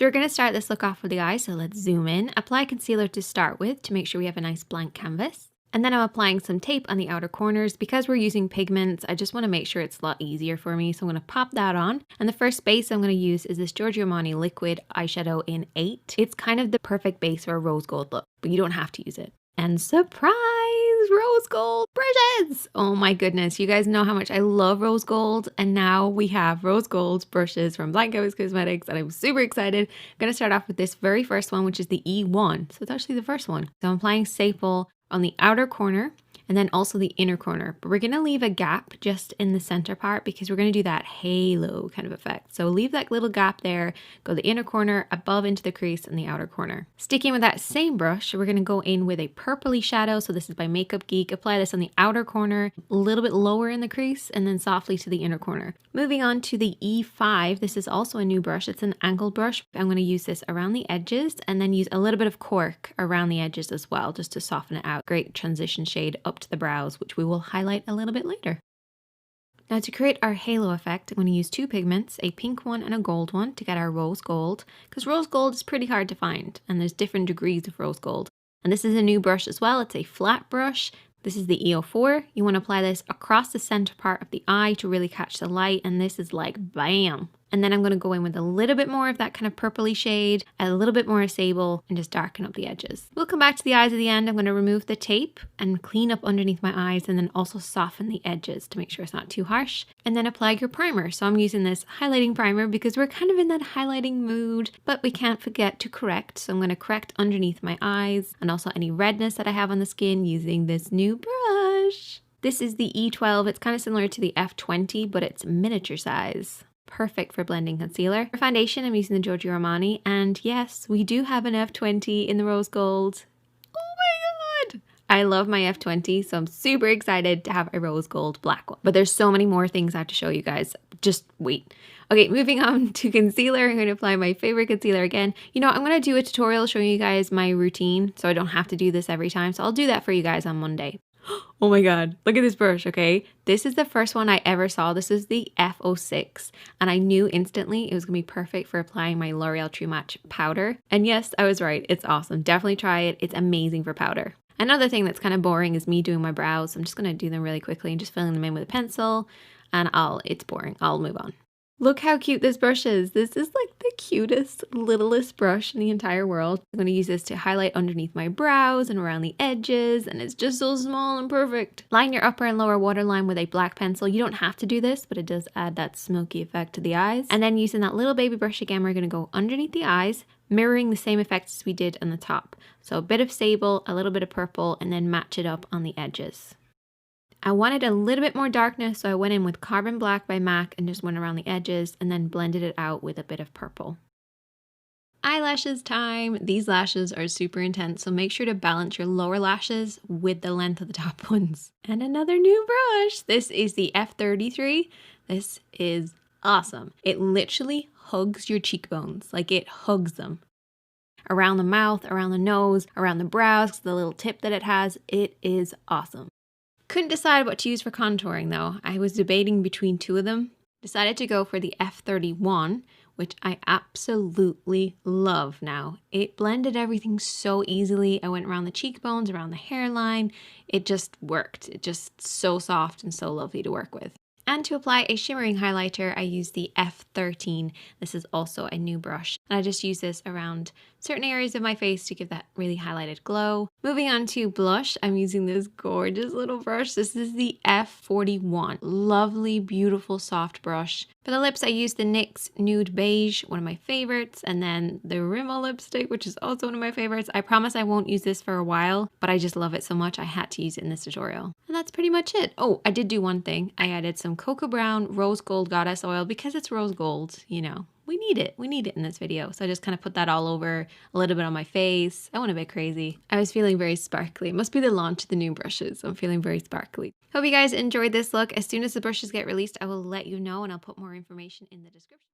So we're going to start this look off with the eyes, so let's zoom in. Apply concealer to start with to make sure we have a nice blank canvas. And then I'm applying some tape on the outer corners. Because we're using pigments, I just want to make sure it's a lot easier for me. So I'm going to pop that on. And the first base I'm going to use is this Giorgio Armani liquid eyeshadow in 8. It's kind of the perfect base for a rose gold look, but you don't have to use it. And surprise, rose gold brushes! Oh my goodness, you guys know how much I love rose gold, and now we have rose gold brushes from Blank Canvas Cosmetics, and I'm super excited. I'm going to start off with this very first one, which is the E1, so it's actually the first one. So I'm applying Staple on the outer corner and then also the inner corner, but we're going to leave a gap just in the center part because we're going to do that halo kind of effect. So leave that little gap there, go the inner corner, above into the crease, and the outer corner. Sticking with that same brush, we're going to go in with a purpley shadow. So this is by Makeup Geek. Apply this on the outer corner, a little bit lower in the crease, and then softly to the inner corner. Moving on to the E5, this is also a new brush. It's an angled brush. I'm going to use this around the edges and then use a little bit of cork around the edges as well, just to soften it out. Great transition shade up to the brows, which we will highlight a little bit later. Now to create our halo effect, I'm going to use 2 pigments, a pink one and a gold one, to get our rose gold, because rose gold is pretty hard to find and there's different degrees of rose gold. And this is a new brush as well. It's a flat brush. This is the EO4. You want to apply this across the center part of the eye to really catch the light, and this is like bam. And then I'm going to go in with a little bit more of that kind of purpley shade, a little bit more sable, and just darken up the edges. We'll come back to the eyes at the end. I'm going to remove the tape and clean up underneath my eyes, and then also soften the edges to make sure it's not too harsh. And then apply your primer. So I'm using this highlighting primer because we're kind of in that highlighting mood, but we can't forget to correct. So I'm going to correct underneath my eyes and also any redness that I have on the skin using this new brush. This is the E12. It's kind of similar to the F20, but it's miniature size. Perfect for blending concealer. For foundation, I'm using the Giorgio Armani, and yes, we do have an F20 in the rose gold. Oh my god! I love my F20, so I'm super excited to have a rose gold black one. But there's so many more things I have to show you guys. Just wait. Okay, moving on to concealer. I'm going to apply my favorite concealer again. You know, I'm going to do a tutorial showing you guys my routine, so I don't have to do this every time. So I'll do that for you guys on Monday. Oh my god, look at this brush, okay? This is the first one I ever saw. This is the F06, and I knew instantly it was gonna be perfect for applying my L'Oreal True Match powder. And yes, I was right, it's awesome. Definitely try it, it's amazing for powder. Another thing that's kind of boring is me doing my brows. I'm just gonna do them really quickly and just filling them in with a pencil, and it's boring, I'll move on. Look how cute this brush is. This is like the cutest, littlest brush in the entire world. I'm going to use this to highlight underneath my brows and around the edges, and it's just so small and perfect. Line your upper and lower waterline with a black pencil. You don't have to do this, but it does add that smoky effect to the eyes. And then using that little baby brush again, we're going to go underneath the eyes, mirroring the same effects as we did on the top. So a bit of sable, a little bit of purple, and then match it up on the edges. I wanted a little bit more darkness, so I went in with Carbon Black by MAC and just went around the edges and then blended it out with a bit of purple. Eyelashes time. These lashes are super intense, so make sure to balance your lower lashes with the length of the top ones. And another new brush. This is the F33. This is awesome. It literally hugs your cheekbones, like it hugs them. Around the mouth, around the nose, around the brows, the little tip that it has, it is awesome. Couldn't decide what to use for contouring though. I was debating between 2 of them. Decided to go for the F31, which I absolutely love now. It blended everything so easily. I went around the cheekbones, around the hairline. It just worked. It just so soft and so lovely to work with. And to apply a shimmering highlighter, I use the F13. This is also a new brush. And I just use this around certain areas of my face to give that really highlighted glow. Moving on to blush, I'm using this gorgeous little brush. This is the F41. Lovely, beautiful, soft brush. For the lips, I use the NYX Nude Beige, one of my favorites, and then the Rimmel lipstick, which is also one of my favorites. I promise I won't use this for a while, but I just love it so much I had to use it in this tutorial. And that's pretty much it. Oh, I did do one thing. I added some Cocoa Brown Rose Gold Goddess Oil because it's rose gold, you know. We need it in this video. So I just kind of put that all over, a little bit on my face. I went a bit crazy. I was feeling very sparkly. It must be the launch of the new brushes. So I'm feeling very sparkly. Hope you guys enjoyed this look. As soon as the brushes get released, I will let you know, and I'll put more information in the description.